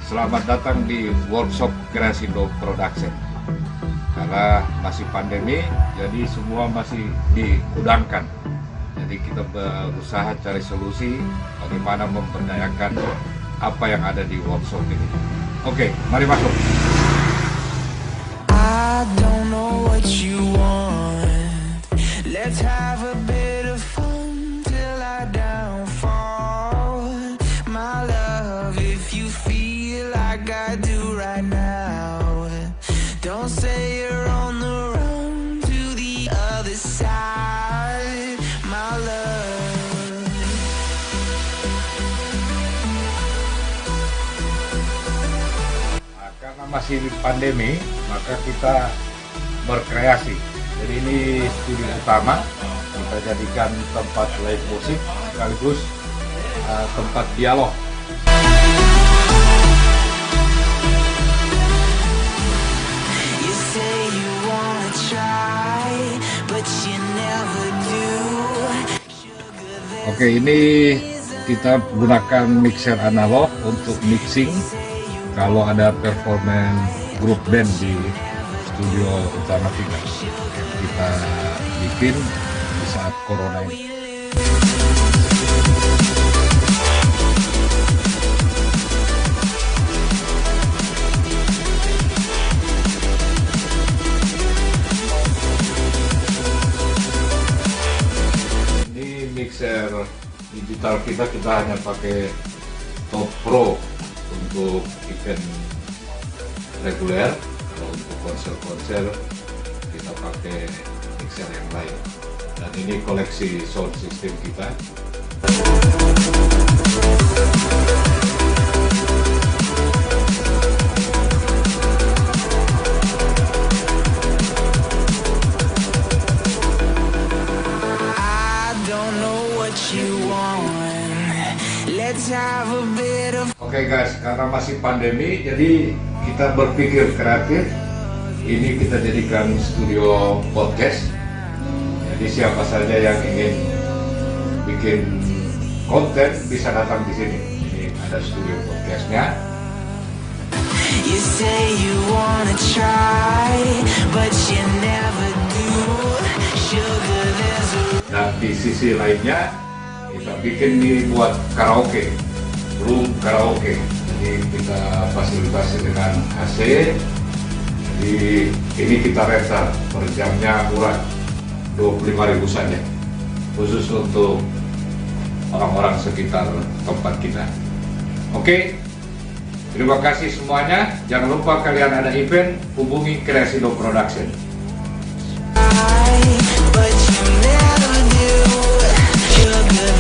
Selamat datang di workshop Kreasindo Production. Karena masih pandemi, jadi semua masih digudangkan. Jadi kita berusaha cari solusi bagaimana memberdayakan apa yang ada di workshop ini. Oke, mari masuk. I don't know what you want. Let's have a bit of fun till I downfall. My love, if you feel like I do right now, don't say you're on the run to the other side, my love. Nah, karena masih pandemi, maka kita berkreasi. Jadi ini studio utama, kita jadikan tempat live musik sekaligus tempat dialog. You say you wanna try, but you never do. Oke, ini kita gunakan mixer analog untuk mixing kalau ada performance grup band di studio utama kita bikin di saat corona ini. Ini mixer digital kita hanya pakai Top Pro untuk event reguler. Kalau untuk konser-konser kita pakai mixer yang lain. Dan ini koleksi sound system kita. I don't know what you want. Let's have a bit of. Oke guys, karena masih pandemi, jadi kita berpikir kreatif. Ini kita jadikan studio podcast. Jadi siapa saja yang ingin bikin konten bisa datang di sini. Ini ada studio podcastnya. You say you wanna try, but you never do. Sugar, there's a. Dan di sisi lainnya kita bikin nih buat karaoke, room karaoke. Jadi kita fasilitasi dengan AC. Jadi ini kita rental per jamnya murah 25.000 saja, khusus untuk orang-orang sekitar tempat kita. Oke, terima kasih semuanya. Jangan lupa kalian ada event, hubungi Kreasindo Production. But you never do. Sugar,